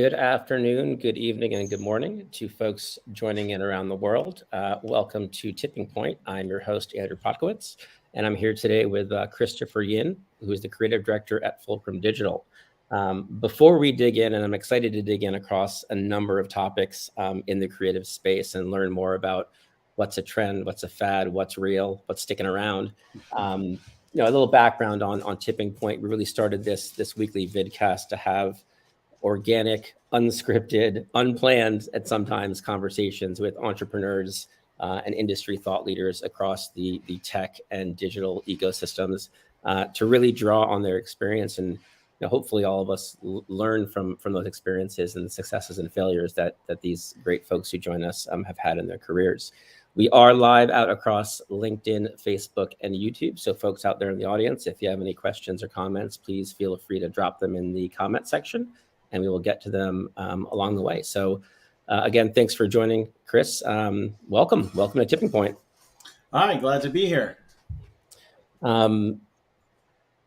Good afternoon, good evening, and good morning to folks joining in around the world. Welcome to Tipping Point. I'm your host, Andrew Potkowitz, and I'm here today with Christopher Yin, who is the creative director at Fulcrum Digital. Before we dig in, and I'm excited to dig in across a number of topics in the creative space and learn more about what's a trend, what's a fad, what's real, what's sticking around. A little background on Tipping Point. We really started this weekly vidcast to have organic, unscripted, unplanned at sometimes conversations with entrepreneurs and industry thought leaders across the tech and digital ecosystems to really draw on their experience and hopefully all of us learn from those experiences and the successes and failures that these great folks who join us have had in their careers. We are live out across LinkedIn, Facebook, and YouTube. So folks out there in the audience, if you have any questions or comments, please feel free to drop them in the comment section and we will get to them along the way. So again, thanks for joining, Chris. Welcome to Tipping Point. Hi, glad to be here.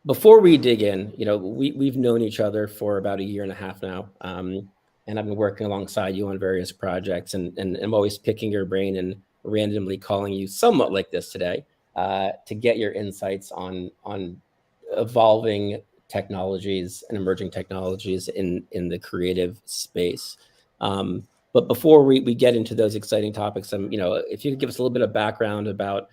Before we dig in, we've known each other for about a year and a half now. And I've been working alongside you on various projects and I'm always picking your brain and randomly calling you somewhat like this today to get your insights on evolving technologies and emerging technologies in the creative space. But before we get into those exciting topics, if you could give us a little bit of background about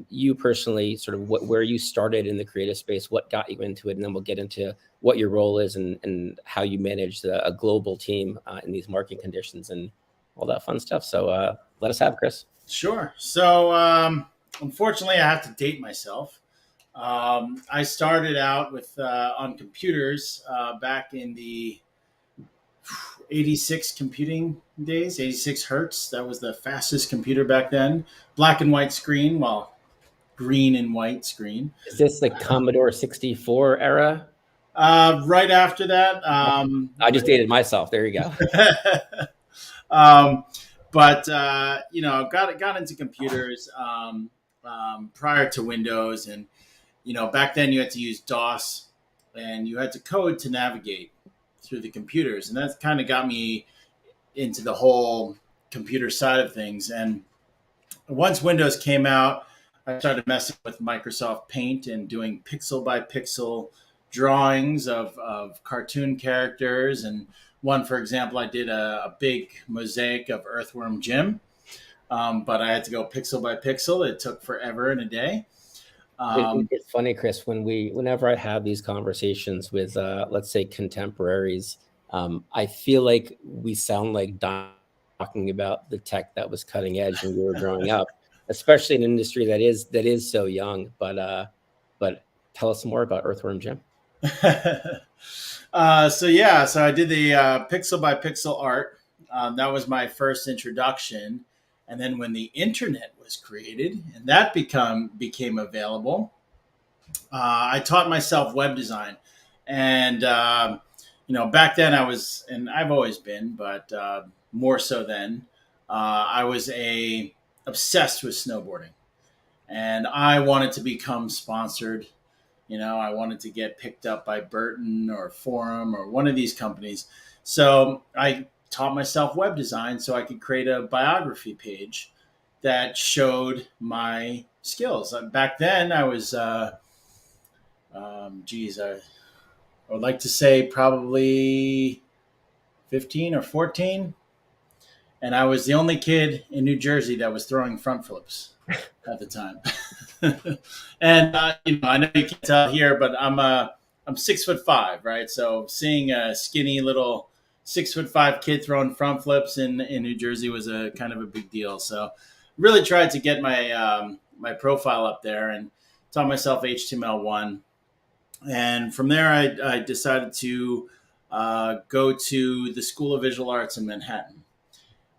you personally, sort of where you started in the creative space, what got you into it, and then we'll get into what your role is and how you manage a global team in these market conditions and all that fun stuff. So let us have Chris. Sure. So unfortunately, I have to date myself. I started out with on computers back in the 86 computing days, 86 hertz. That was the fastest computer back then. Black and white screen, well, green and white screen. Is this the Commodore 64 era? Right after that. I just dated myself. There you go. But got into computers prior to Windows, and back then you had to use DOS, and you had to code to navigate through the computers, and that kind of got me into the whole computer side of things. And once Windows came out, I started messing with Microsoft Paint and doing pixel by pixel drawings of cartoon characters. And one, for example, I did a big mosaic of Earthworm Jim, but I had to go pixel by pixel. It took forever and a day. It's funny, Chris, whenever I have these conversations with, let's say, contemporaries, I feel like we sound like talking about the tech that was cutting edge when we were growing up, especially in an industry that is so young. But tell us more about Earthworm Jim. So I did the pixel by pixel art. That was my first introduction. And then when the internet was created and that became available, I taught myself web design. And, back then and I've always been, but more so then, I was obsessed with snowboarding. And I wanted to become sponsored. I wanted to get picked up by Burton or Forum or one of these companies. So I taught myself web design so I could create a biography page that showed my skills. Back then, I was, I would like to say probably 15 or 14. And I was the only kid in New Jersey that was throwing front flips at the time. And, I know you can't tell here, but I'm 6'5", right? So seeing a skinny little 6'5" kid throwing front flips in New Jersey was a kind of a big deal. So really tried to get my my profile up there and taught myself HTML1. And from there, I decided to go to the School of Visual Arts in Manhattan.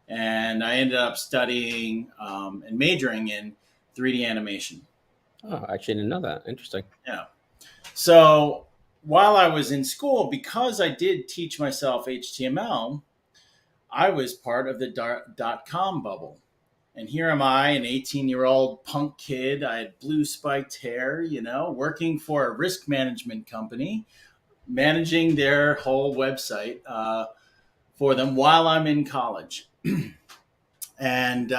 And I ended up studying and majoring in 3D animation. Oh, I actually didn't know that. Interesting. Yeah. So while I was in school, because I did teach myself HTML, I was part of the .com bubble. And here am I, an 18-year-old punk kid. I had blue spiked hair, working for a risk management company, managing their whole website for them while I'm in college. And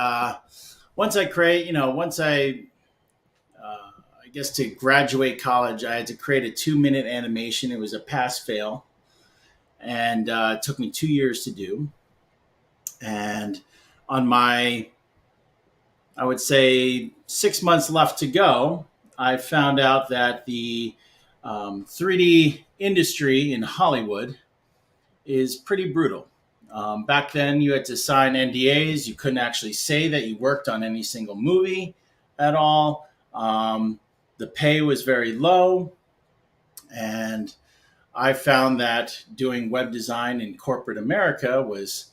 once I create, once I guess to graduate college, I had to create a 2 minute animation. It was a pass fail, and it took me 2 years to do. And on my, I would say, 6 months left to go, I found out that the 3D industry in Hollywood is pretty brutal. Back then, you had to sign NDAs. You couldn't actually say that you worked on any single movie at all. The pay was very low. And I found that doing web design in corporate America was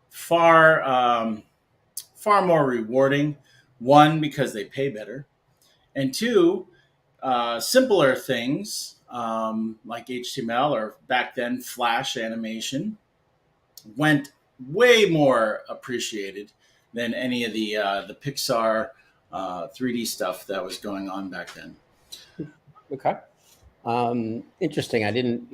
far, far more rewarding. One, because they pay better. And two, simpler things like HTML or back then Flash animation went way more appreciated than any of the Pixar 3D stuff that was going on back then. Okay. Interesting. I didn't,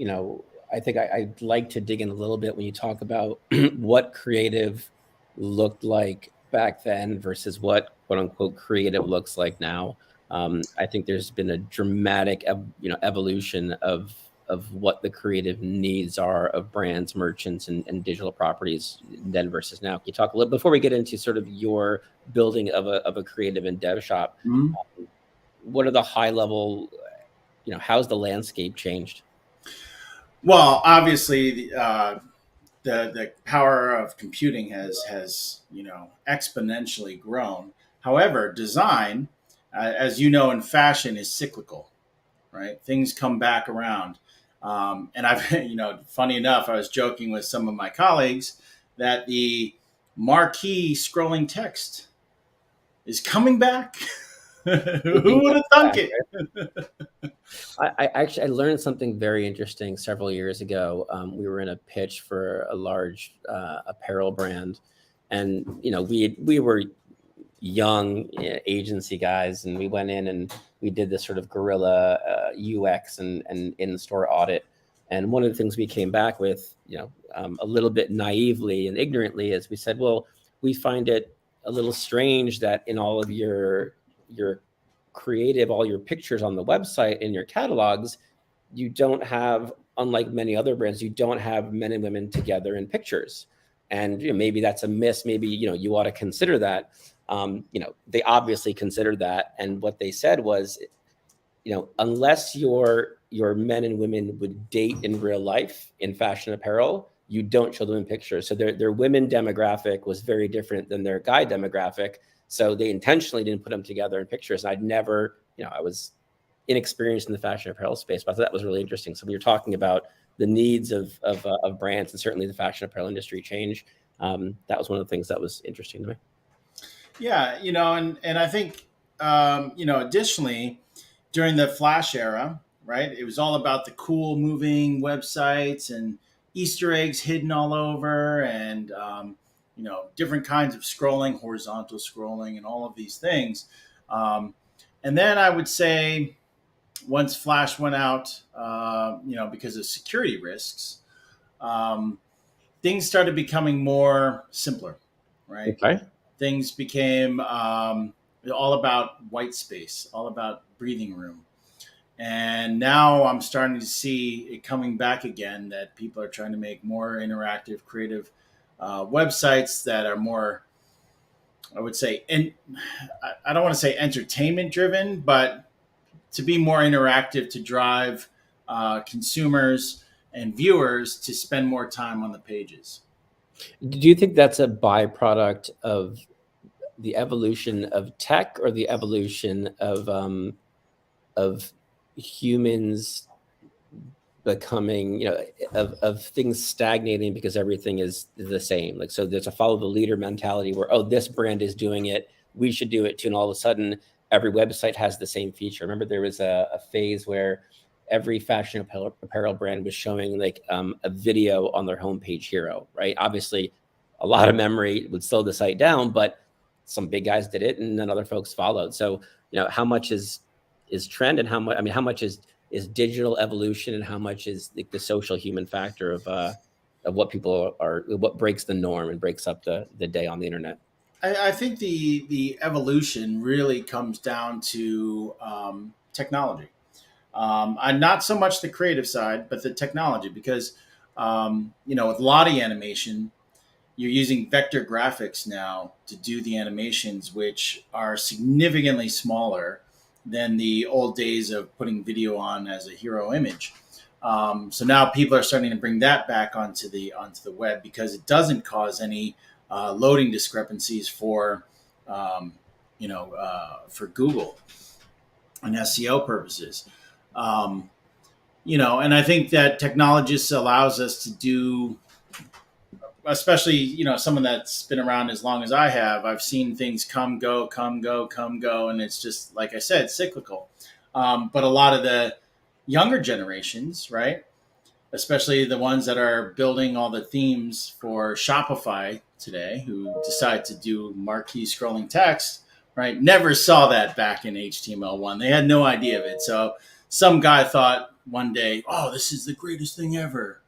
I think I'd like to dig in a little bit when you talk about what creative looked like back then versus what quote unquote creative looks like now. I think there's been a dramatic, evolution of what the creative needs are of brands, merchants, and digital properties then versus now. Can you talk a little before we get into sort of your building of a creative and dev shop? Mm-hmm. What are the high level, how's the landscape changed? Well, obviously, the power of computing has exponentially grown. However, design, as you know, in fashion is cyclical, right? Things come back around. And I've, funny enough, I was joking with some of my colleagues that the marquee scrolling text is coming back. Who would have thunk it? I learned something very interesting several years ago. We were in a pitch for a large apparel brand, and we were young agency guys, and we went in and we did this sort of guerrilla UX and in-store audit. And one of the things we came back with, a little bit naively and ignorantly, is we said, well, we find it a little strange that in all of your creative, all your pictures on the website in your catalogs, you don't have, unlike many other brands, you don't have men and women together in pictures. And maybe that's a miss. Maybe you ought to consider that. They obviously considered that, and what they said was, unless your men and women would date in real life in fashion apparel, you don't show them in pictures. So their women demographic was very different than their guy demographic. So they intentionally didn't put them together in pictures. And I'd never, I was inexperienced in the fashion apparel space, but I thought that was really interesting. So when you're talking about the needs of brands, and certainly the fashion apparel industry change, that was one of the things that was interesting to me. Yeah, and I think, additionally, during the Flash era, right, it was all about the cool moving websites and Easter eggs hidden all over, and different kinds of scrolling, horizontal scrolling, and all of these things. And then I would say, once Flash went out, because of security risks, things started becoming more simpler, right? Okay. Things became all about white space, all about breathing room. And now I'm starting to see it coming back again, that people are trying to make more interactive, creative websites that are more, I would say, and I don't want to say entertainment driven, but to be more interactive, to drive consumers and viewers to spend more time on the pages. Do you think that's a byproduct of the evolution of tech, or the evolution of humans becoming, of things stagnating because everything is the same? Like, so there's a follow the leader mentality where, oh, this brand is doing it, we should do it too. And all of a sudden, every website has the same feature. Remember, there was a phase where every fashion apparel brand was showing like a video on their homepage hero, right? Obviously, a lot of memory would slow the site down, but some big guys did it, and then other folks followed. So, how much is trend, and how much? I mean, how much is digital evolution, and how much is the social human factor of what people are, what breaks the norm and breaks up the day on the internet? I think the evolution really comes down to technology. And not so much the creative side, but the technology, because with Lottie animation, you're using vector graphics now to do the animations, which are significantly smaller than the old days of putting video on as a hero image. So now people are starting to bring that back onto the web because it doesn't cause any loading discrepancies um, for Google and SEO purposes. Um, and I think that technologists allows us to do, especially someone that's been around as long as I have. I've seen things come go, come go, come go, and it's just like I said, cyclical. But a lot of the younger generations, right, especially the ones that are building all the themes for Shopify today, who decide to do marquee scrolling text, right, never saw that back in HTML1. They had no idea of it. So some guy thought one day, oh, this is the greatest thing ever,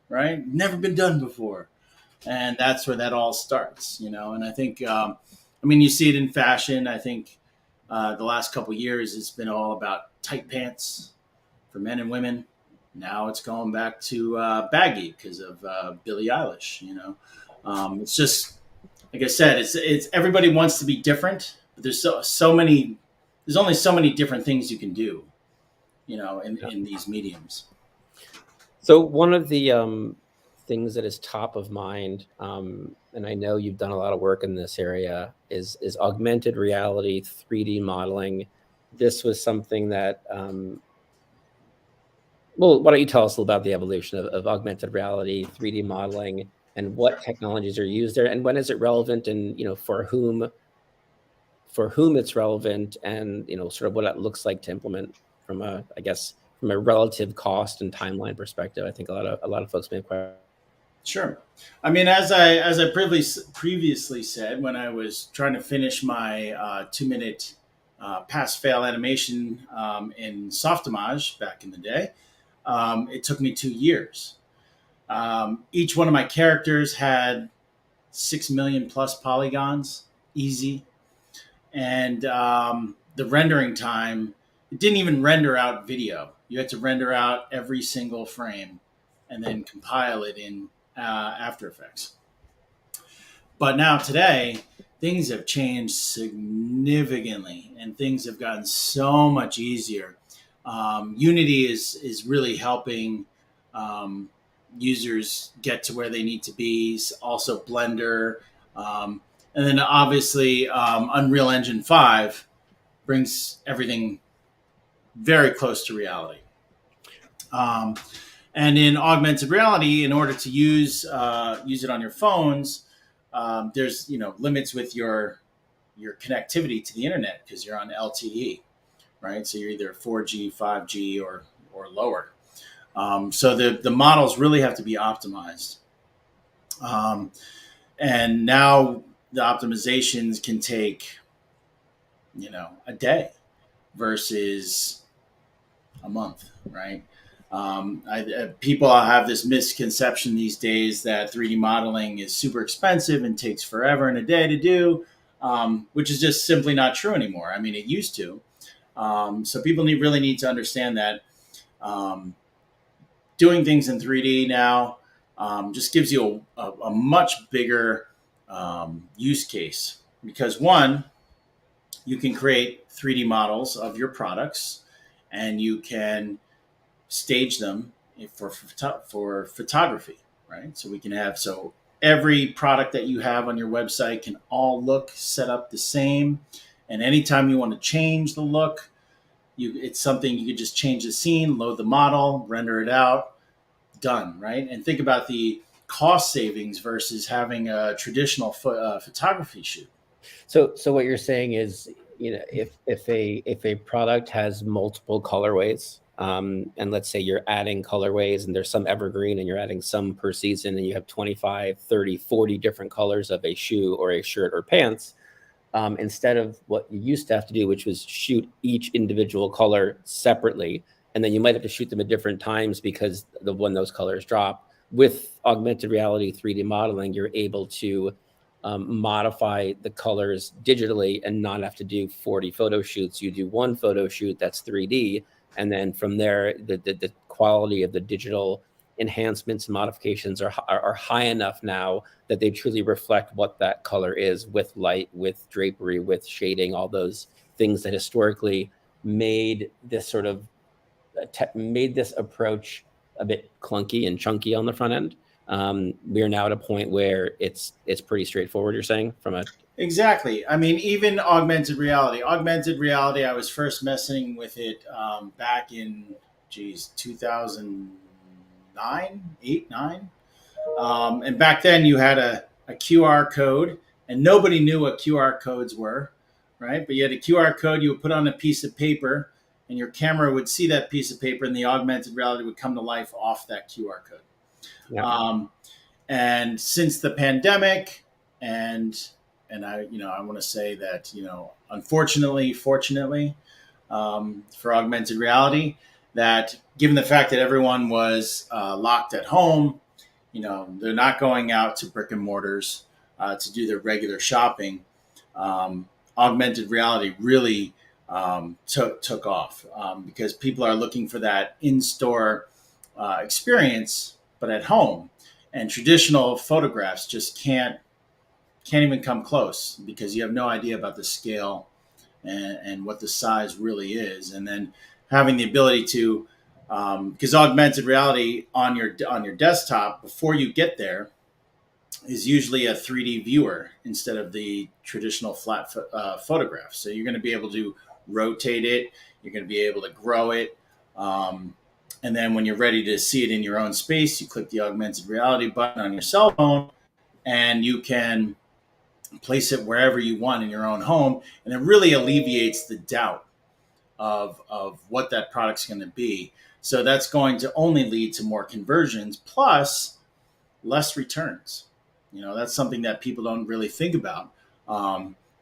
right? Never been done before. And that's where that all starts, And I think, you see it in fashion. I think the last couple of years, it's been all about tight pants for men and women. Now it's going back to baggy because of Billie Eilish. It's just like I said. It's everybody wants to be different, but there's so many. There's only so many different things you can do. In these mediums. So one of the things that is top of mind, and I know you've done a lot of work in this area, is augmented reality, 3D modeling. This was something that, well, why don't you tell us a little about the evolution of augmented reality, 3D modeling, and what technologies are used there, and when is it relevant, and for whom it's relevant, and sort of what it looks like to implement from a relative cost and timeline perspective. I think a lot of folks may have questions. Sure. As I previously said, when I was trying to finish my 2-minute pass fail animation in Softimage back in the day, it took me 2 years. Each one of my characters had 6 million plus polygons, easy. And the rendering time, it didn't even render out video. You had to render out every single frame and then compile it in After Effects. But now today, things have changed significantly and things have gotten so much easier. Unity is really helping users get to where they need to be. Also Blender. And then obviously Unreal Engine 5 brings everything very close to reality. And in augmented reality, in order to use it on your phones, there's limits with your connectivity to the internet because you're on LTE, right? So you're either 4G, 5G, or lower. So the models really have to be optimized. And now the optimizations can take, a day versus a month, right? People have this misconception these days that 3D modeling is super expensive and takes forever and a day to do, which is just simply not true anymore. It used to. So people really need to understand that doing things in 3D now just gives you a much bigger use case because one, you can create 3D models of your products and you can stage them for photography, right? So we can have, every product that you have on your website can all look set up the same. And anytime you want to change the look, it's something you could just change the scene, load the model, render it out, done, right? And think about the cost savings versus having a traditional photography shoot. So what you're saying is, if a product has multiple colorways, and let's say you're adding colorways and there's some evergreen and you're adding some per season and you have 25, 30, 40 different colors of a shoe or a shirt or pants, instead of what you used to have to do, which was shoot each individual color separately, and then you might have to shoot them at different times because when those colors drop, with augmented reality 3D modeling, you're able to modify the colors digitally and not have to do 40 photo shoots. You do one photo shoot that's 3D, and then from there, the quality of the digital enhancements and modifications are high enough now that they truly reflect what that color is, with light, with drapery, with shading, all those things that historically made this sort of made this approach a bit clunky and chunky on the front end. We are now at a point where it's pretty straightforward. You're saying from a Exactly. I mean, even augmented reality. Augmented reality, I was first messing with it back in, 2009, 8, 9. And back then you had a QR code, and nobody knew what QR codes were, right? But you had a QR code you would put on a piece of paper, and your camera would see that piece of paper, and the augmented reality would come to life off that QR code. yeah. And since the pandemic, and I want to say that, unfortunately, fortunately, for augmented reality, that given the fact that everyone was locked at home, they're not going out to brick and mortars to do their regular shopping. Augmented reality really took off because people are looking for that in-store experience, but at home. And traditional photographs just can't even come close because you have no idea about the scale and what the size really is. And then having the ability to, because augmented reality on your desktop before you get there is usually a 3D viewer instead of the traditional flat photograph. So you're going to be able to rotate it, you're going to be able to grow it. And then when you're ready to see it in your own space, you click the augmented reality button on your cell phone, and you can place it wherever you want in your own home. And it really alleviates the doubt of what that product's going to be. So that's going to only lead to more conversions plus less returns. That's something that people don't really think about.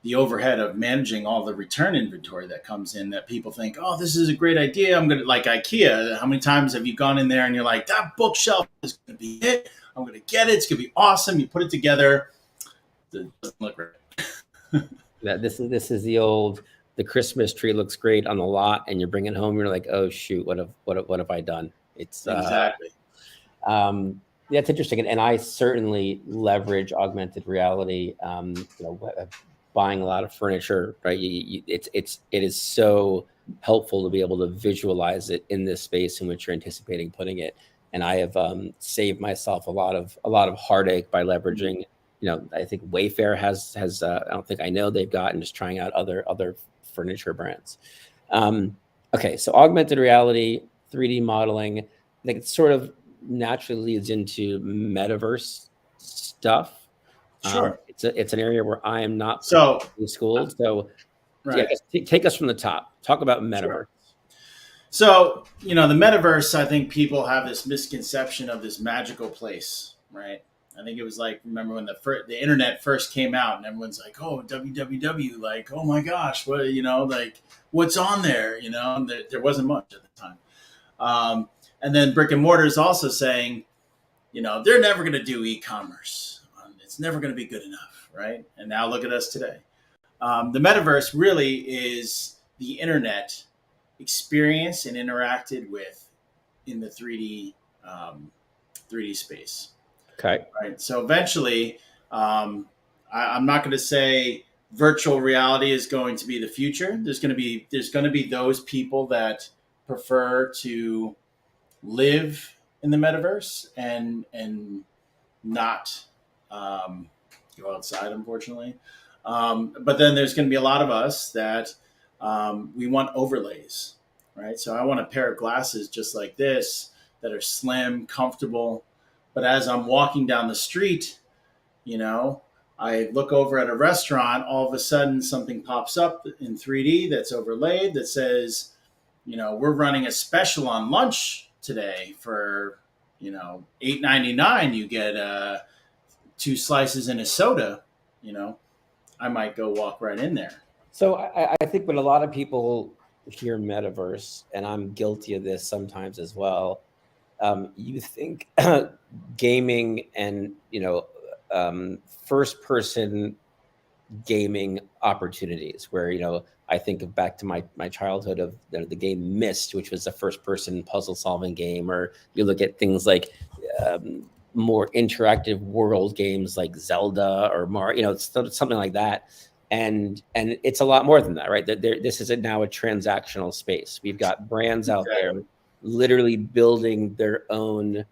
The overhead of managing all the return inventory that comes in, that people think, oh, this is a great idea. I'm going to, like IKEA. How many times have you gone in there and you're like, that bookshelf is going to be it. I'm going to get it. It's going to be awesome. You put it together. It doesn't look right. This is the Christmas tree looks great on the lot, and you're bringing it home. You're like, oh shoot, what have I done? It's exactly. Yeah, it's interesting, and I certainly leverage augmented reality. Buying a lot of furniture, right? It is so helpful to be able to visualize it in this space in which you're anticipating putting it. And I have saved myself a lot of heartache by leveraging. I think Wayfair has I don't think I know they've gotten just trying out other furniture brands. Okay, so augmented reality, 3D modeling, I think it sort of naturally leads into metaverse stuff. Sure. It's an area where I am not So schooled. So right. Yeah, take us from the top. Talk about metaverse. Sure. So, the metaverse, I think people have this misconception of this magical place, right? I think it was like, remember when the internet first came out and everyone's like, oh, www, like, oh my gosh, what, like what's on there? There wasn't much at the time. And then brick and mortar is also saying, they're never going to do e-commerce. It's never going to be good enough, right? And now look at us today. The metaverse really is the internet experienced and interacted with in the 3D space. Okay. Right. So eventually, I'm not going to say virtual reality is going to be the future. There's going to be those people that prefer to live in the metaverse and not go outside, unfortunately. But then there's going to be a lot of us that we want overlays, right? So I want a pair of glasses just like this that are slim, comfortable. But as I'm walking down the street, I look over at a restaurant, all of a sudden something pops up in 3D that's overlaid that says, we're running a special on lunch today for, $8.99. You get 2 slices and a soda. I might go walk right in there. So I think when a lot of people hear metaverse, and I'm guilty of this sometimes as well, you think gaming and first person gaming opportunities where I think of back to my childhood of the game Myst, which was a first person puzzle solving game, or you look at things like more interactive world games like Zelda or Mario, something like that. And it's a lot more than that, right? This is now a transactional space. We've got brands out there literally building their own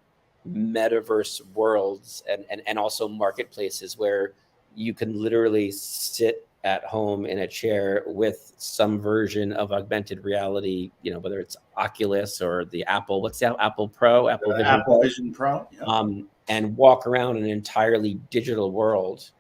metaverse worlds and also marketplaces where you can literally sit at home in a chair with some version of augmented reality, whether it's Oculus or the what's the Apple Pro, Apple Vision Apple Pro, Vision Pro, yeah. and walk around an entirely digital world,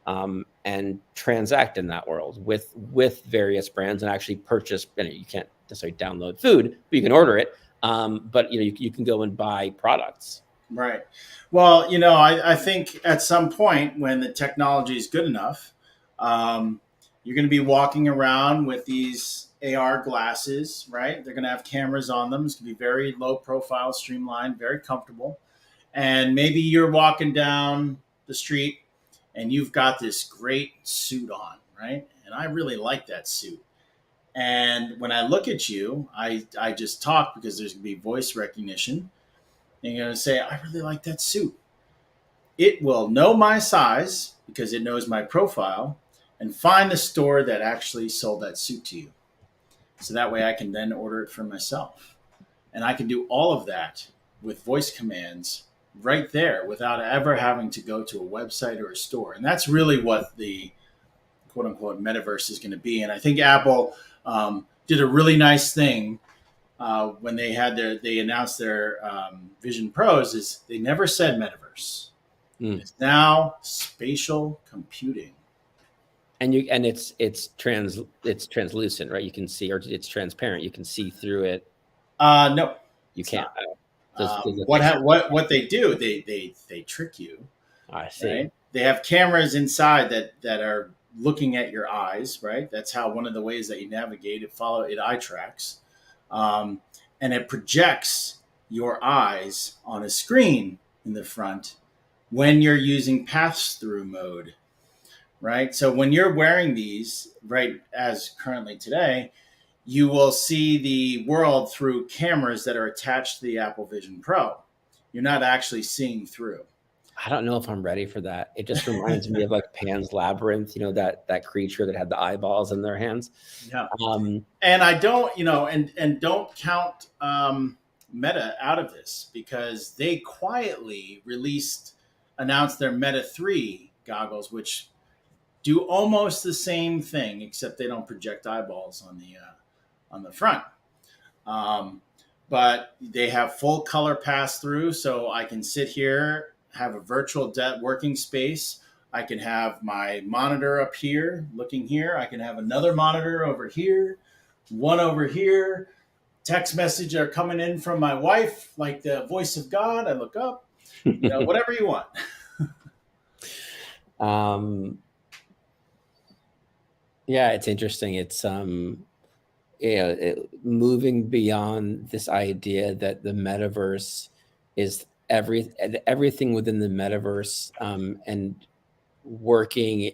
and transact in that world with various brands and actually purchase. You can't necessarily download food, but you can order it. But you can go and buy products. Right. Well, I think at some point when the technology is good enough, you're going to be walking around with these AR glasses, right? They're going to have cameras on them. It's going to be very low profile, streamlined, very comfortable. And maybe you're walking down the street and you've got this great suit on, right? And I really like that suit. And when I look at you, I just talk because there's going to be voice recognition. And you're going to say, I really like that suit. It will know my size because it knows my profile and find the store that actually sold that suit to you. So that way I can then order it for myself. And I can do all of that with voice commands right there without ever having to go to a website or a store. And that's really what the quote unquote metaverse is going to be. And I think Apple did a really nice thing when they announced their Vision Pros. Is they never said metaverse. It's now spatial computing. And it's translucent, right? You can see, or it's transparent. You can see through it. No, you can't. What they do? They trick you. I see. Right? They have cameras inside that are looking at your eyes. Right. That's how one of the ways that you navigate it. It eye tracks, and it projects your eyes on a screen in the front when you're using pass-through mode. Right. So when you're wearing these, right, as currently today, you will see the world through cameras that are attached to the Apple Vision Pro. You're not actually seeing through. I don't know if I'm ready for that. It just reminds me of like Pan's Labyrinth, that creature that had the eyeballs in their hands. Yeah. And I don't, and don't count Meta out of this because they quietly announced their Meta 3 goggles, which do almost the same thing, except they don't project eyeballs on the front. But they have full color pass through, so I can sit here, have a virtual working space. I can have my monitor up here, looking here. I can have another monitor over here, one over here. Text messages are coming in from my wife, like the voice of God. I look up, whatever you want. Yeah, it's interesting. It's moving beyond this idea that the metaverse is everything within the metaverse, and working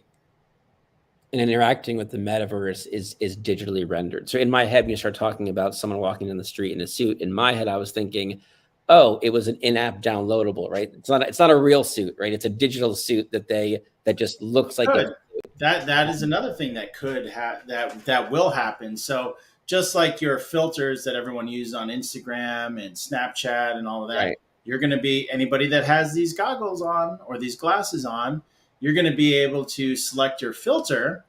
and interacting with the metaverse is digitally rendered. So in my head, when you start talking about someone walking down the street in a suit, in my head, I was thinking, oh, it was an in-app downloadable, right? It's not a real suit, right? It's a digital suit that just looks like a that is another thing that could that will happen. So just like your filters that everyone uses on Instagram and Snapchat and all of that, right. You're going to be anybody that has these goggles on or these glasses on, you're going to be able to select your filter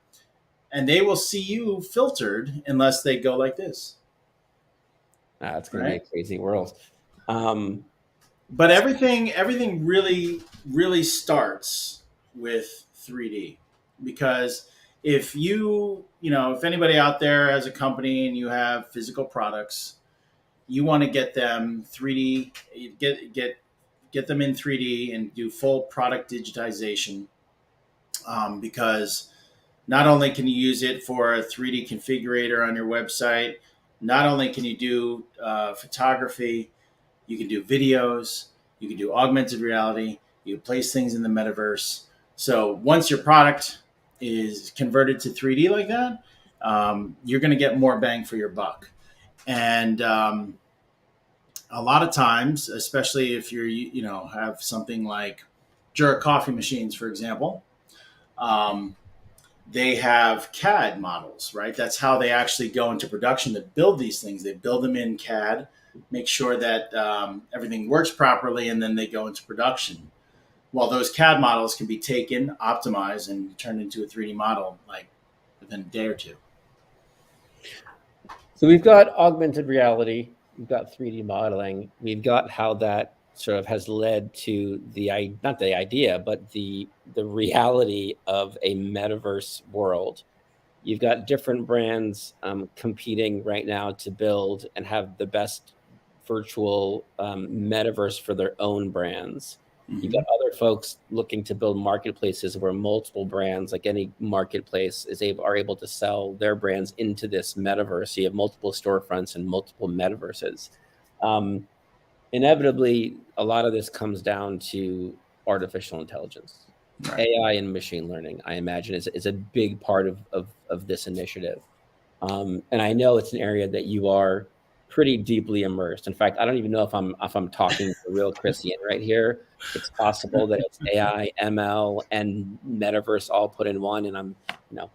and they will see you filtered unless they go like this. It's going to be a crazy world. But everything really, really starts with 3D. Because if if anybody out there has a company and you have physical products, you want to get them 3D, get them in 3D and do full product digitization. Because not only can you use it for a 3D configurator on your website, not only can you do photography, You can do videos. You can do augmented reality. You can place things in the metaverse. So once your product is converted to 3D like that, you're going to get more bang for your buck. And a lot of times, especially if have something like Jura coffee machines, for example, um, they have CAD models, right? That's how they actually go into production to build these things. They build them in CAD, make sure that everything works properly, and then they go into production. Well, those CAD models can be taken, optimized, and turned into a 3D model like within a day or two. So we've got augmented reality, we've got 3D modeling, we've got how that sort of has led to not the idea, but the reality of a metaverse world. You've got different brands competing right now to build and have the best virtual metaverse for their own brands. You've got other folks looking to build marketplaces where multiple brands, like any marketplace, are able to sell their brands into this metaverse. So you have multiple storefronts and multiple metaverses. Inevitably, a lot of this comes down to artificial intelligence. Right. AI and machine learning, I imagine, is a big part of this initiative. And I know it's an area that you are pretty deeply immersed. In fact, I don't even know if I'm talking to the real Chris Yin right here. It's possible that it's AI, ML, and metaverse all put in one, and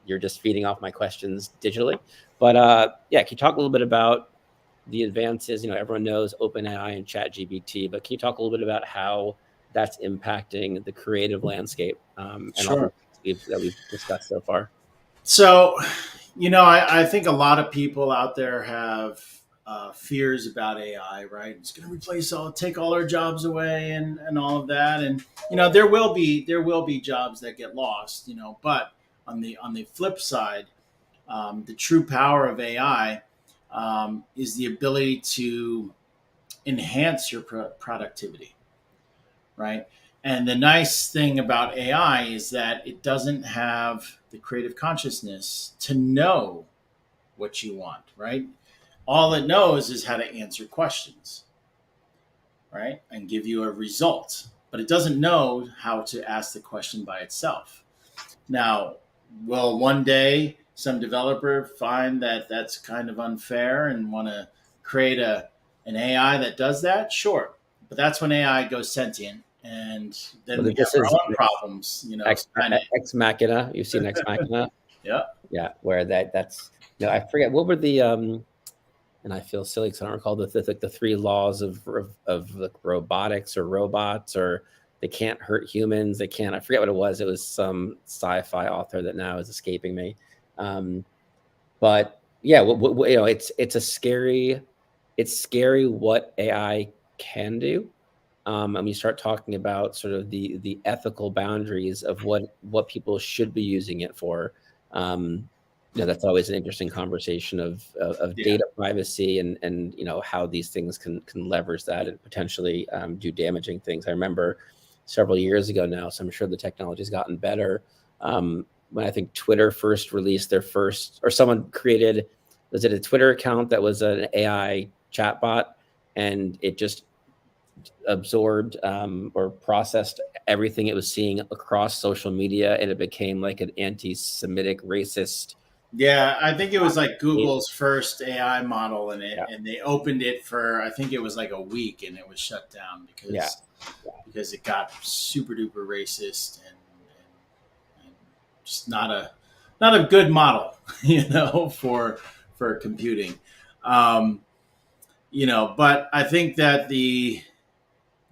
you're just feeding off my questions digitally. But yeah, can you talk a little bit about the advances? Everyone knows OpenAI and ChatGPT, but can you talk a little bit about how that's impacting the creative landscape and all the Sure. things that we've discussed so far? So, I think a lot of people out there have fears about AI, right? It's going to take all our jobs away, and all of that. And there will be jobs that get lost, But on the flip side, the true power of AI is the ability to enhance your productivity, right? And the nice thing about AI is that it doesn't have the creative consciousness to know what you want, right? All it knows is how to answer questions, right? And give you a result. But it doesn't know how to ask the question by itself. Now, will one day some developer find that that's kind of unfair and want to create an AI that does that? Sure. But that's when AI goes sentient. And then we have This our is own problems, Ex Machina. You've seen Ex Machina? Yeah. Yeah, where that's I forget what were the and I feel silly because I don't recall the three laws of like robotics or robots, or they can't hurt humans. They can't. I forget what it was. It was some sci-fi author that now is escaping me. But yeah, it's scary what AI can do. And we start talking about sort of the ethical boundaries of what people should be using it for. That's always an interesting conversation of Yeah. data privacy and how these things can leverage that and potentially do damaging things. I remember several years ago now, so I'm sure the technology's gotten better. When I think Twitter first released or someone created, was it a Twitter account that was an AI chatbot, and it just absorbed or processed everything it was seeing across social media, and it became like an anti-Semitic, racist. Yeah, I think it was like Google's first AI model, and Yeah. they opened it for, I think it was like a week, and it was shut down Yeah. because it got super duper racist and just not a good model, for computing. Um, but I think that the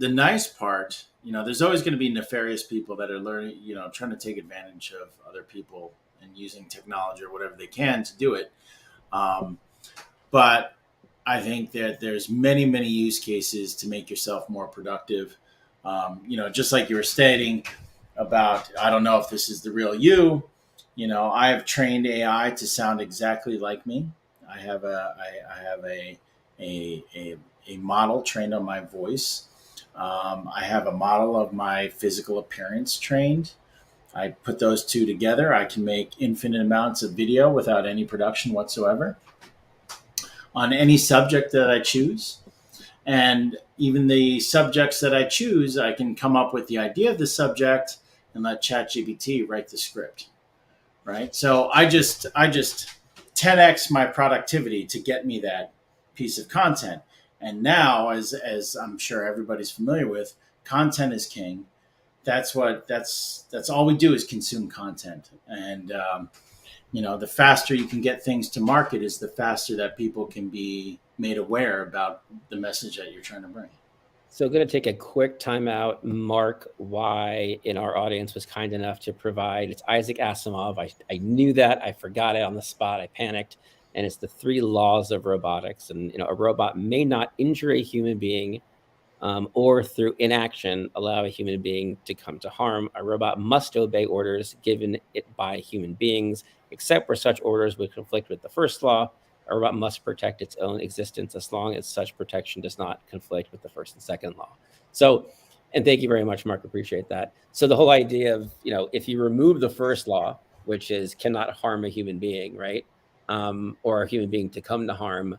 nice part, there's always going to be nefarious people that are learning, trying to take advantage of other people and using technology or whatever they can to do it. Um, but I think that there's many, many use cases to make yourself more productive. Just like you were stating about, I don't know if this is the real you. I have trained AI to sound exactly like me. I have a model trained on my voice. I have a model of my physical appearance trained. I put those two together. I can make infinite amounts of video without any production whatsoever on any subject that I choose. And even the subjects that I choose, I can come up with the idea of the subject and let ChatGPT write the script. Right. So I just 10x my productivity to get me that piece of content. And now, as I'm sure everybody's familiar with, content is king. That's all we do is consume content. And the faster you can get things to market is the faster that people can be made aware about the message that you're trying to bring. So going to take a quick timeout. Mark Y in our audience was kind enough to provide, it's Isaac Asimov. I knew that. I forgot it on the spot. I panicked. And it's the 3 laws of robotics. And, a robot may not injure a human being or through inaction allow a human being to come to harm. A robot must obey orders given it by human beings, except where such orders would conflict with the first law. A robot must protect its own existence as long as such protection does not conflict with the first and second law. So, and thank you very much, Mark. Appreciate that. So the whole idea of, if you remove the first law, which is cannot harm a human being, right? Or a human being to come to harm,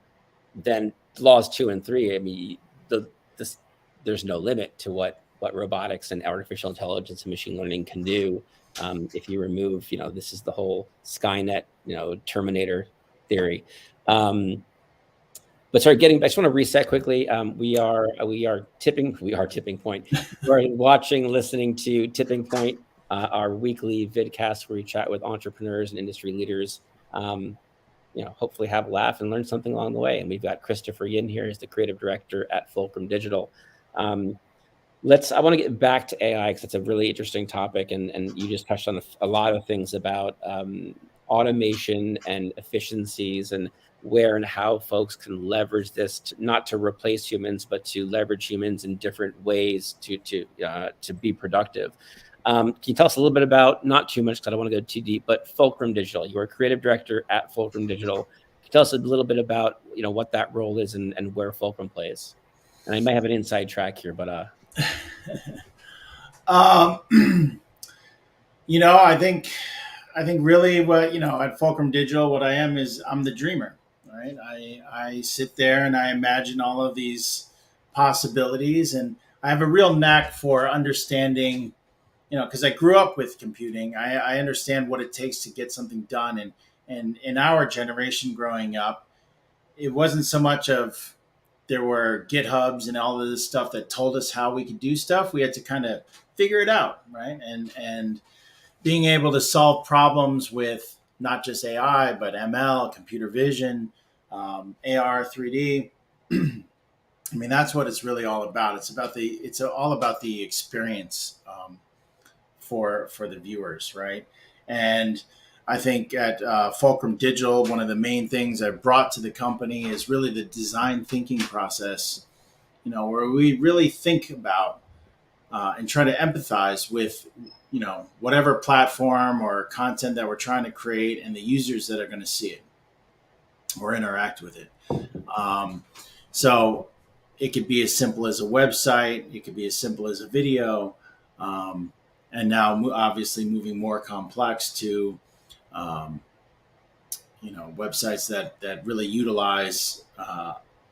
then laws 2 and 3, I mean, this there's no limit to what robotics and artificial intelligence and machine learning can do. If you remove, this is the whole Skynet, Terminator theory. But sorry, I just want to reset quickly. We are tipping point. We're watching, listening to Tipping Point, our weekly vidcast where we chat with entrepreneurs and industry leaders. Hopefully have a laugh and learn something along the way. And we've got Christopher Yin here, who's the creative director at Fulcrum Digital. I want to get back to AI because it's a really interesting topic, and you just touched on a lot of things about automation and efficiencies and where and how folks can leverage this not to replace humans, but to leverage humans in different ways to be productive. Can you tell us a little bit about, not too much because I don't want to go too deep, but Fulcrum Digital? You're a creative director at Fulcrum Digital. Can you tell us a little bit about what that role is and where Fulcrum plays? And I might have an inside track here, but I think really what at Fulcrum Digital, what I am is I'm the dreamer, right? I sit there and I imagine all of these possibilities, and I have a real knack for understanding, because I grew up with computing. I understand what it takes to get something done, and in our generation growing up, it wasn't so much of there were GitHubs and all of this stuff that told us how we could do stuff. We had to kind of figure it out, right? And being able to solve problems with not just AI, but ML, computer vision, AR, 3D. I mean, that's what it's really all about. It's all about the experience for the viewers, right? And I think at Fulcrum Digital, one of the main things I brought to the company is really the design thinking process, where we really think about and try to empathize with, whatever platform or content that we're trying to create and the users that are going to see it or interact with it. So it could be as simple as a website. It could be as simple as a video. And now obviously moving more complex to, websites that really utilize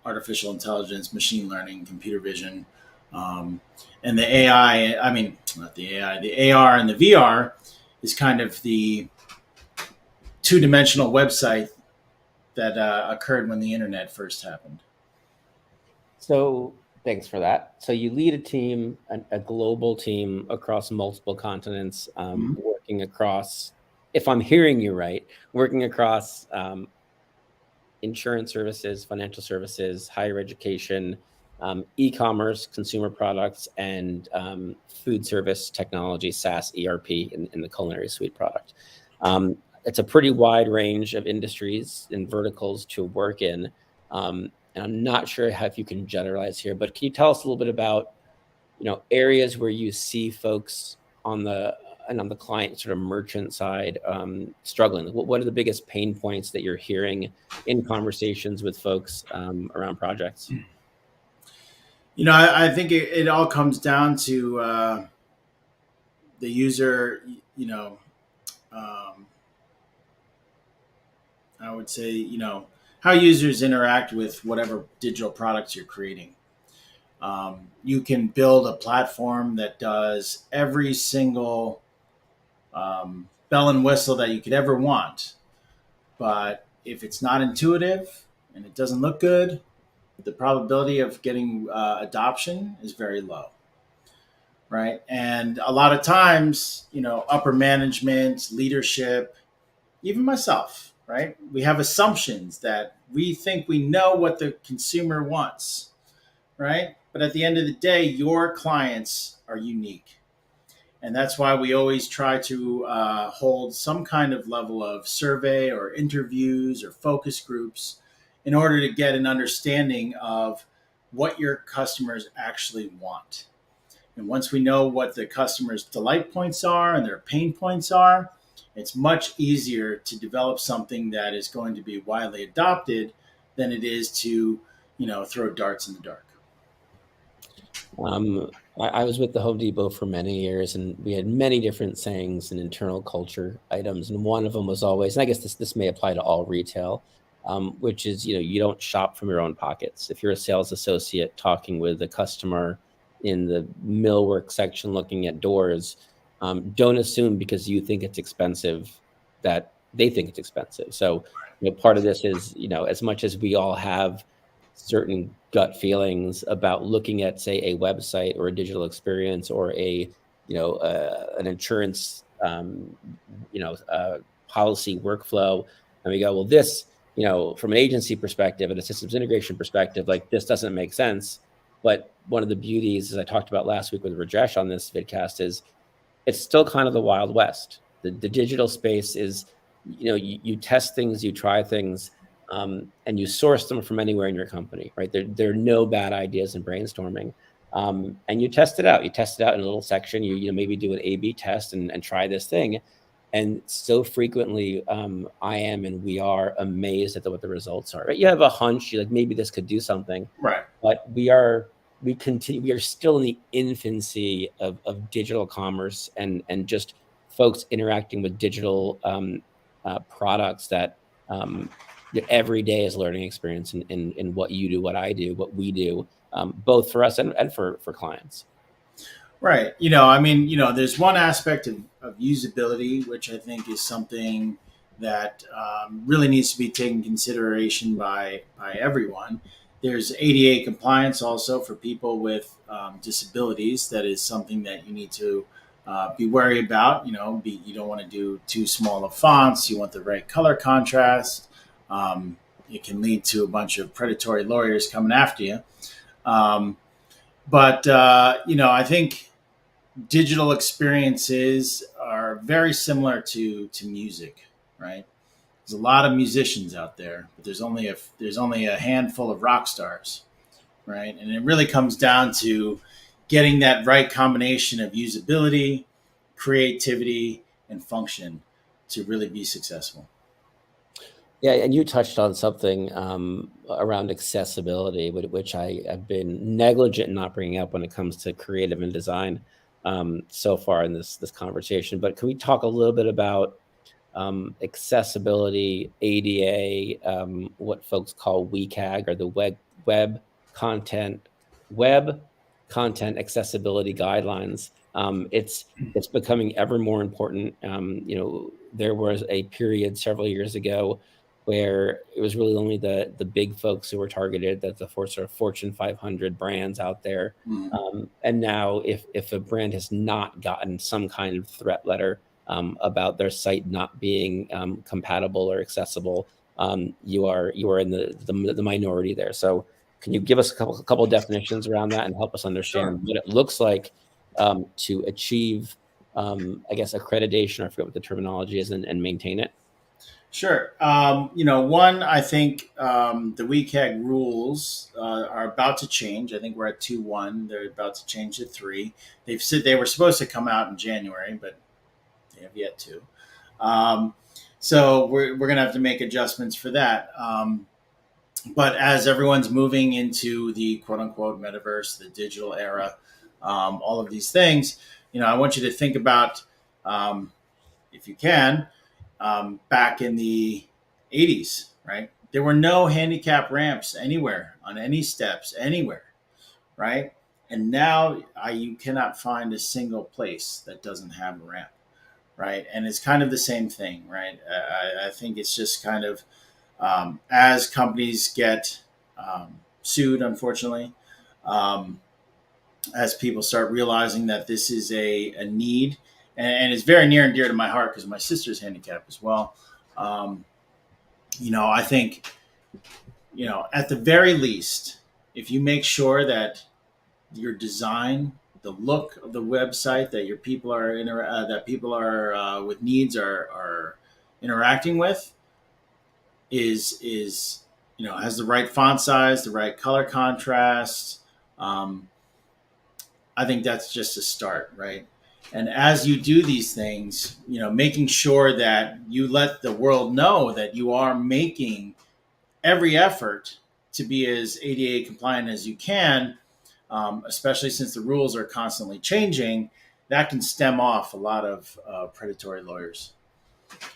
artificial intelligence, machine learning, computer vision, and the AI. I mean, not the AI, the AR and the VR is kind of the two-dimensional website that occurred when the internet first happened. So thanks for that. So you lead a team, a global team across multiple continents, working across, if I'm hearing you right, working across insurance services, financial services, higher education, e-commerce, consumer products, and food service technology, SaaS, ERP, in the culinary suite product. It's a pretty wide range of industries and verticals to work in. And I'm not sure if you can generalize here, but can you tell us a little bit about, areas where you see folks on the client sort of merchant side struggling? What are the biggest pain points that you're hearing in conversations with folks around projects? I think it all comes down to the user. Um, I would say, how users interact with whatever digital products you're creating. You can build a platform that does every single bell and whistle that you could ever want. But if it's not intuitive and it doesn't look good, the probability of getting adoption is very low, right? And a lot of times, upper management, leadership, even myself, right? We have assumptions that we think we know what the consumer wants, right? But at the end of the day, your clients are unique. And that's why we always try to hold some kind of level of survey or interviews or focus groups in order to get an understanding of what your customers actually want. And once we know what the customer's delight points are and their pain points are, it's much easier to develop something that is going to be widely adopted than it is to, throw darts in the dark. I was with the Home Depot for many years, and we had many different sayings and internal culture items. And one of them was always, and I guess this may apply to all retail, which is, you don't shop from your own pockets. If you're a sales associate talking with a customer in the millwork section looking at doors, don't assume because you think it's expensive that they think it's expensive. So, part of this is, as much as we all have certain gut feelings about looking at, say, a website or a digital experience or an insurance policy workflow, and we go, well, this, from an agency perspective and a systems integration perspective, like, this doesn't make sense. But one of the beauties, as I talked about last week with Rajesh on this vidcast, is it's still kind of the Wild West. The digital space is, you test things, you try things, and you source them from anywhere in your company, right? There are no bad ideas in brainstorming. And you test it out. You test it out in a little section. You maybe do an A/B test and try this thing. And so frequently, I am and we are amazed at what the results are. Right? You have a hunch, you're like, maybe this could do something, Right. but we are still in the infancy of digital commerce and just folks interacting with digital products that every day is a learning experience in what you do, what I do, what we do, both for us and for clients. Right. There's one aspect of usability, which I think is something that really needs to be taken consideration by everyone. There's ADA compliance also for people with disabilities. That is something that you need to be wary about. You don't want to do too small of fonts. You want the right color contrast. It can lead to a bunch of predatory lawyers coming after you. But I think digital experiences are very similar to music, right? There's a lot of musicians out there, but there's only a handful of rock stars, right? And it really comes down to getting that right combination of usability, creativity, and function to really be successful. Yeah, and you touched on something around accessibility, which I have been negligent in not bringing up when it comes to creative and design so far in this conversation. But can we talk a little bit about accessibility, ADA, what folks call WCAG, or the web content web content accessibility guidelines? It's becoming ever more important. There was a period several years ago where it was really only the big folks who were targeted, that the sort of Fortune 500 brands out there. And now if a brand has not gotten some kind of threat letter about their site not being compatible or accessible, you are in the minority there. So can you give us a couple of definitions around that and help us understand Sure. what it looks like to achieve, I guess, accreditation, I forget what the terminology is, and maintain it? Sure. One, I think the WCAG rules are about to change. I think we're at 2.1. They're about to change to 3. They've said they were supposed to come out in January, but they have yet to. So we're going to have to make adjustments for that. But as everyone's moving into the quote unquote metaverse, the digital era, all of these things, I want you to think about, if you can, back in the 80s, right? There were no handicap ramps anywhere, on any steps, anywhere, right? And now you cannot find a single place that doesn't have a ramp, right? And it's kind of the same thing, right? I think it's just kind of as companies get sued, unfortunately, um, as people start realizing that this is a need, and it's very near and dear to my heart because my sister's handicapped as well. Um, I think, at the very least, if you make sure that your design, the look of the website that your people are that people are with needs are interacting with is has the right font size, the right color contrast. Um, I think that's just a start, right? And as you do these things, making sure that you let the world know that you are making every effort to be as ADA compliant as you can, especially since the rules are constantly changing, that can stem off a lot of predatory lawyers.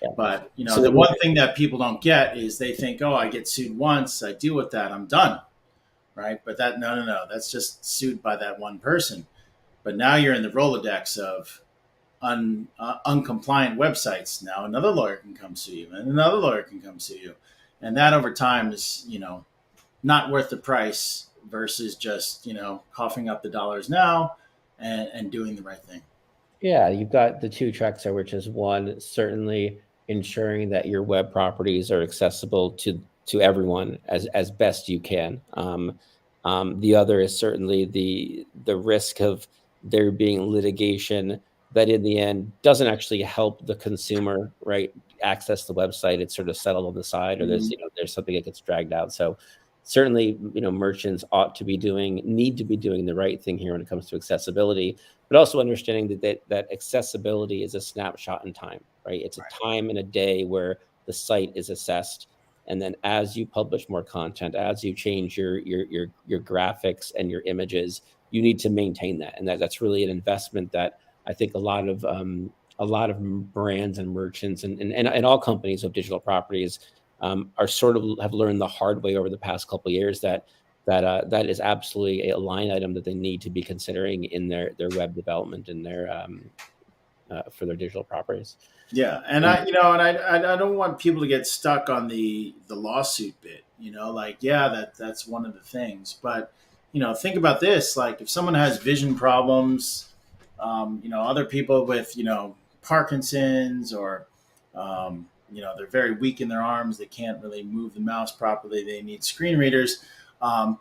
Yeah. But So the one thing that people don't get is they think, oh, I get sued once, I deal with that, I'm done, right? But that no, no, no, that's just sued by that one person. But now you're in the Rolodex of uncompliant websites. Now another lawyer can come sue you, and another lawyer can come sue you, and that over time is not worth the price versus just coughing up the dollars now and doing the right thing. yeah, you've got the two tracks there, which is one, certainly ensuring that your web properties are accessible to everyone as best you can. The other is certainly the risk of there being litigation that in the end doesn't actually help the consumer, right, access the website. It's sort of settled on the side, or Mm-hmm. there's something that gets dragged out. So certainly, merchants need to be doing the right thing here when it comes to accessibility, but also understanding that accessibility is a snapshot in time, right? It's a Right. time in a day where the site is assessed, and then as you publish more content, as you change your graphics and your images, you need to maintain that, and that's really an investment that I think a lot of brands and merchants and all companies of digital properties are sort of have learned the hard way over the past couple of years that is absolutely a line item that they need to be considering in their web development and their for their digital properties. Yeah, and And I don't want people to get stuck on the lawsuit bit. Like, yeah, that's one of the things. But think about this: like, if someone has vision problems, other people with Parkinson's, or they're very weak in their arms, they can't really move the mouse properly, they need screen readers. Um,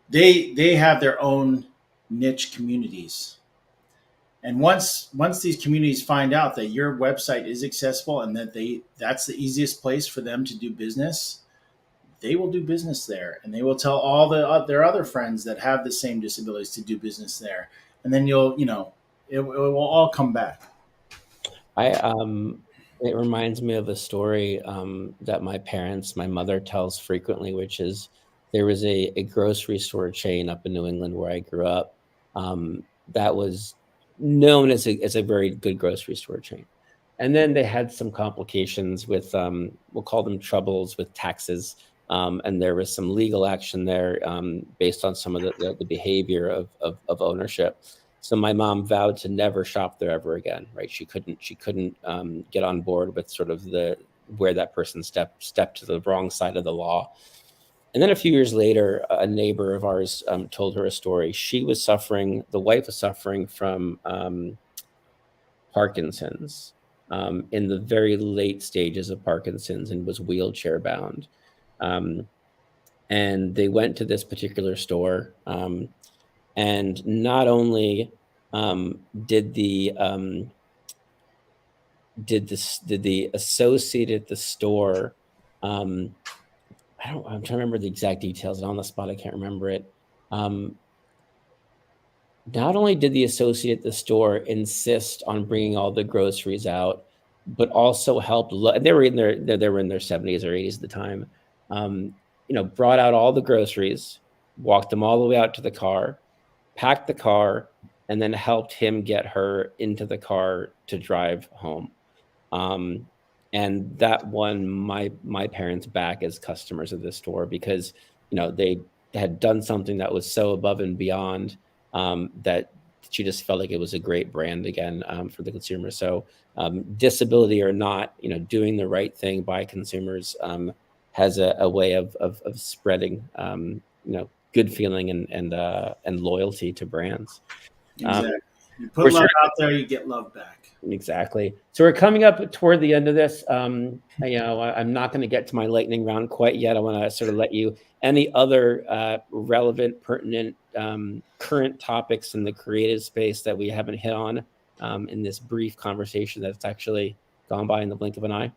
they have their own niche communities, and once these communities find out that your website is accessible and that that's the easiest place for them to do business, they will do business there, and they will tell all their other friends that have the same disabilities to do business there, and then it will all come back. I it reminds me of a story that my mother tells frequently, which is there was a grocery store chain up in New England where I grew up that was known as a very good grocery store chain. And then they had some complications with we'll call them troubles with taxes. And there was some legal action there based on some of the behavior of ownership. So my mom vowed to never shop there ever again, right? She couldn't get on board with sort of the where that person stepped to the wrong side of the law. And then a few years later, a neighbor of ours told her a story. The wife was suffering from Parkinson's, in the very late stages of Parkinson's, and was wheelchair bound. Um, and they went to this particular store, and not only did the associate at the store, um, I'm trying to remember the exact details, and on the spot I can't remember it. Um, Not only did the associate at the store insist on bringing all the groceries out, but also helped. They were in their 70s or 80s at the time. Um, brought out all the groceries, walked them all the way out to the car, packed the car, and then helped him get her into the car to drive home. Um, and that won my parents back as customers of the store because they had done something that was so above and beyond, that she just felt like it was a great brand again, for the consumer. So disability or not, doing the right thing by consumers has a way of spreading, good feeling and loyalty to brands. Um, Exactly. You we're put love sure out there, you get love back. Exactly. So we're coming up toward the end of this. I'm not going to get to my lightning round quite yet. I want to sort of let you any other relevant, pertinent, current topics in the creative space that we haven't hit on in this brief conversation that's actually gone by in the blink of an eye.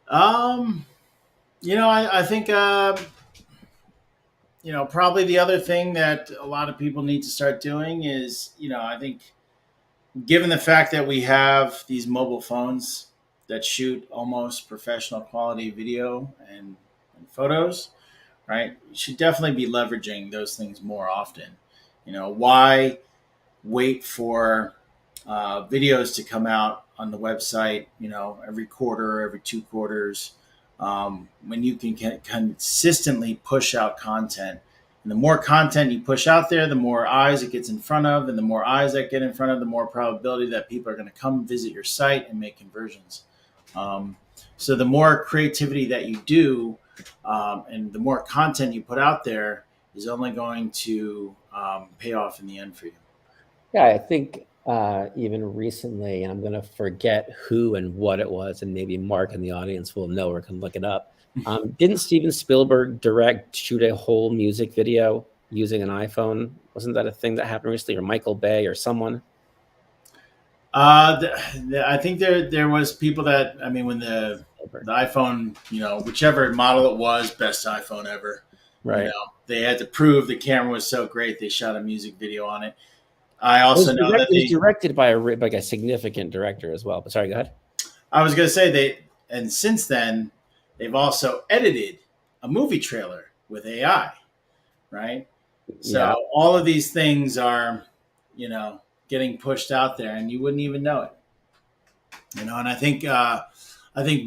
Um, I think probably the other thing that a lot of people need to start doing is, I think given the fact that we have these mobile phones that shoot almost professional quality video and photos, right? You should definitely be leveraging those things more often. Why wait for videos to come out on the website, every quarter, every 2 quarters, when you can consistently push out content. And the more content you push out there, the more eyes it gets in front of, and the more eyes that get in front of, the more probability that people are going to come visit your site and make conversions. Um, so the more creativity that you do, and the more content you put out there is only going to pay off in the end for you. Yeah, I think even recently, and I'm going to forget who and what it was, and maybe Mark in the audience will know or can look it up. Didn't Steven Spielberg shoot a whole music video using an iPhone? Wasn't that a thing that happened recently, or Michael Bay or someone? I think there was people that, I mean, when the iPhone, whichever model it was, best iPhone ever, Right. they had to prove the camera was so great they shot a music video on it. I It also was, know that it was directed by a significant director as well. But sorry, go ahead. I was going to say and since then they've also edited a movie trailer with AI, right? Yeah. So all of these things are, getting pushed out there, and you wouldn't even know it. And I think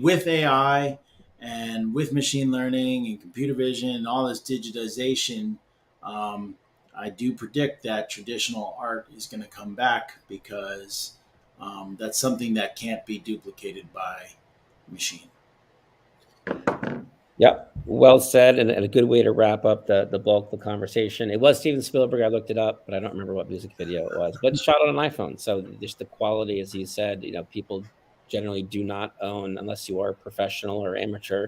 with AI and with machine learning and computer vision and all this digitization, um, I do predict that traditional art is going to come back because that's something that can't be duplicated by machine. Yep. Well said, and a good way to wrap up the bulk of the conversation. It was Steven Spielberg. I looked it up, but I don't remember what music video it was. But shot on an iPhone, so just the quality, as you said, people generally do not own, unless you are professional or amateur.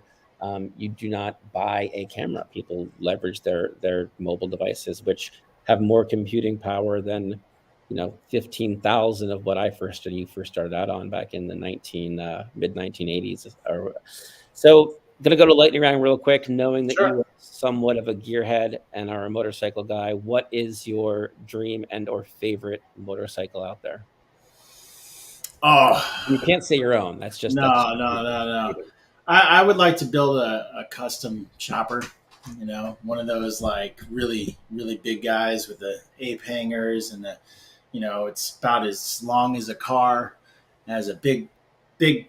You do not buy a camera. People leverage their mobile devices, which have more computing power than 15,000 of what I first and you first started out on back in the mid 1980s. So gonna go to lightning round real quick, knowing that Sure. you are somewhat of a gearhead and are a motorcycle guy. What is your dream and or favorite motorcycle out there? You Oh, can't say your own. That's no, no, no, no. I would like to build a custom chopper, one of those like really, really big guys with the ape hangers and it's about as long as a car, has a big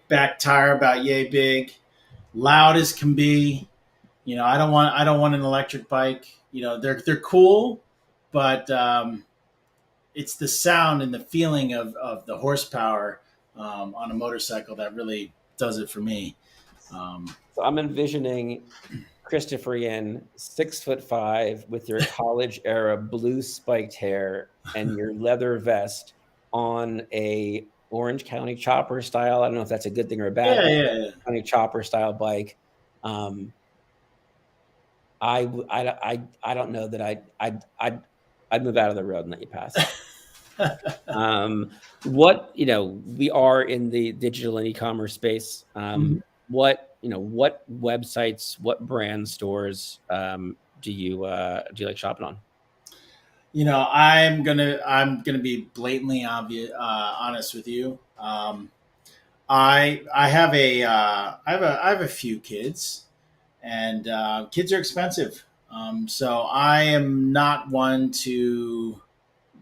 back tire about yay big, loud as can be. I don't want an electric bike. They're cool, but it's the sound and the feeling of the horsepower on a motorcycle that really does it for me. Um, So I'm envisioning Christopher Yin, 6'5", with your college era blue spiked hair and your leather vest on a Orange County chopper style. I don't know if that's a good thing or a bad yeah, thing. yeah, yeah. County chopper style bike. Um, I don't know that I'd move out of the road and let you pass. We are in the digital and e-commerce space. Mhm. What websites, what brand stores do you like shopping on? I'm gonna be blatantly obvious, honest with you. I have a few kids, and kids are expensive. So I am not one to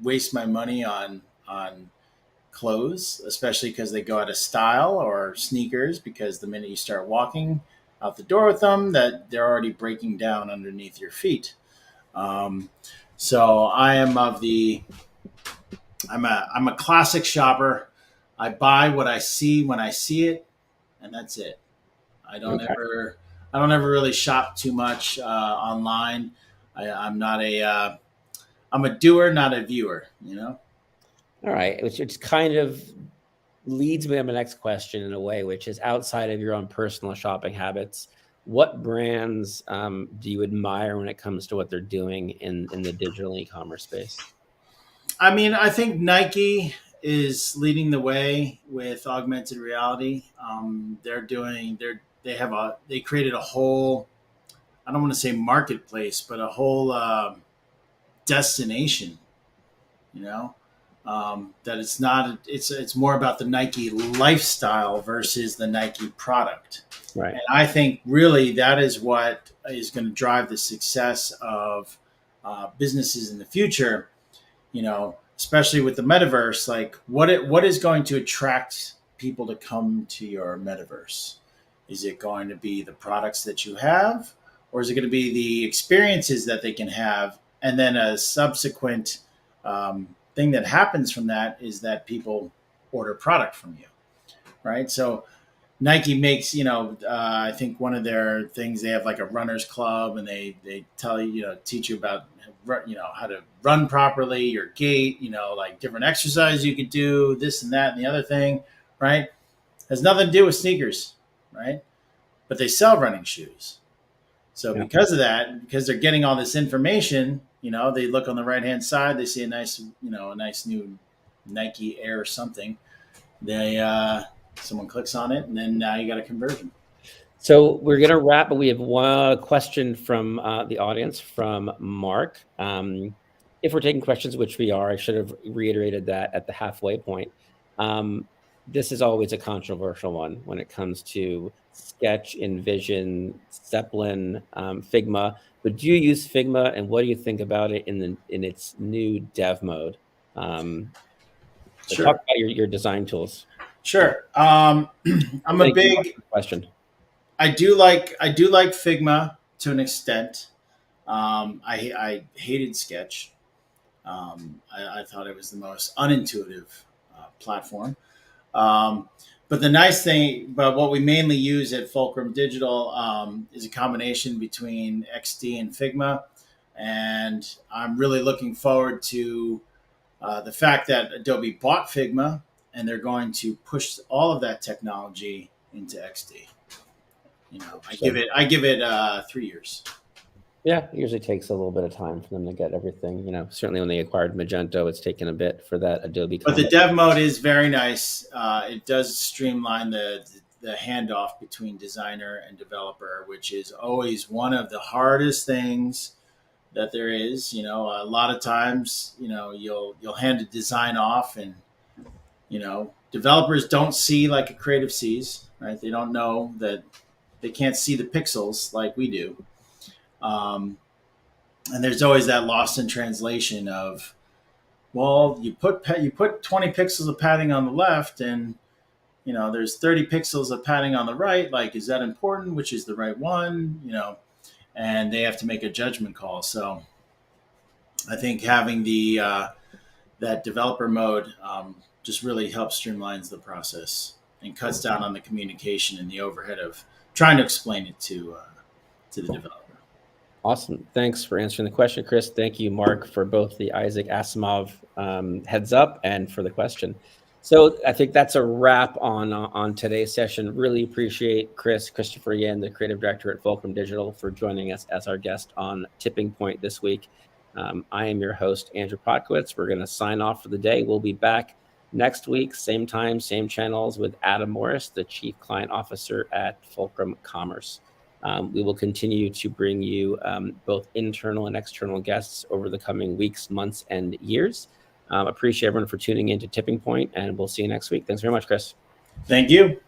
waste my money on clothes, especially because they go out of style, or sneakers, because the minute you start walking out the door with them, that they're already breaking down underneath your feet. Um, so I am of the I'm a classic shopper. I buy what I see when I see it, and that's it. I don't Okay. ever I don't ever really shop too much online. I'm not I'm a doer, not a viewer. You know. All right. Which kind of leads me to my next question in a way, which is outside of your own personal shopping habits. What brands do you admire when it comes to what they're doing in the digital e-commerce space? I mean, I think Nike is leading the way with augmented reality. They created a whole, I don't want to say marketplace, but a whole destination. You know, that it's not it's more about the Nike lifestyle versus the Nike product. Right. And I think really that is what is going to drive the success of businesses in the future. Especially with the metaverse, like what is going to attract people to come to your metaverse? Is it going to be the products that you have, or is it going to be the experiences that they can have? And then a subsequent thing that happens from that is that people order product from you, right? So Nike makes, I think one of their things, they have like a runners club, and they tell you, teach you about, how to run properly, your gait, like different exercises you could do, this and that and the other thing, right? Has nothing to do with sneakers, right? But they sell running shoes. So Yeah. because of that, because they're getting all this information, they look on the right hand side, they see a nice new Nike Air or something. They someone clicks on it, and then now you got a conversion. So we're going to wrap, but we have one question from the audience from Mark. If we're taking questions, which we are, I should have reiterated that at the halfway point. This is always a controversial one when it comes to Sketch, InVision, Zeppelin, Figma. But do you use Figma, and what do you think about it in its new dev mode? So talk Sure, about your design tools. sure. I'm a Thank you Mark, big. for the question. I do like Figma to an extent. I hated Sketch. I thought it was the most unintuitive platform. Um, but the nice thing, but what we mainly use at Fulcrum Digital is a combination between XD and Figma. And I'm really looking forward to the fact that Adobe bought Figma, and they're going to push all of that technology into XD. I give it 3 years. Yeah, it usually takes a little bit of time for them to get everything. Certainly when they acquired Magento, it's taken a bit for that Adobe But the combo. dev mode is very nice. It does streamline the handoff between designer and developer, which is always one of the hardest things that there is. A lot of times, you'll hand a design off, and developers don't see like a creative sees, right? They don't know that they can't see the pixels like we do. Um, and there's always that lost in translation of, well, you put 20 pixels of padding on the left, and there's 30 pixels of padding on the right. Like, is that important? Which is the right one? And they have to make a judgment call. So I think having the that developer mode just really helps streamlines the process and cuts down on the communication and the overhead of trying to explain it to the developer. Awesome. Thanks for answering the question, Chris. Thank you, Mark, for both the Isaac Asimov heads up and for the question. So I think that's a wrap on today's session. Really appreciate Christopher Yin, the creative director at Fulcrum Digital, for joining us as our guest on Tipping Point this week. I am your host, Andrew Potkowitz. We're going to sign off for the day. We'll be back next week, same time, same channels, with Adam Morris, the Chief Client Officer at Fulcrum Commerce. We will continue to bring you both internal and external guests over the coming weeks, months, and years. Appreciate everyone for tuning in to Tipping Point, and we'll see you next week. Thanks very much, Chris. Thank you.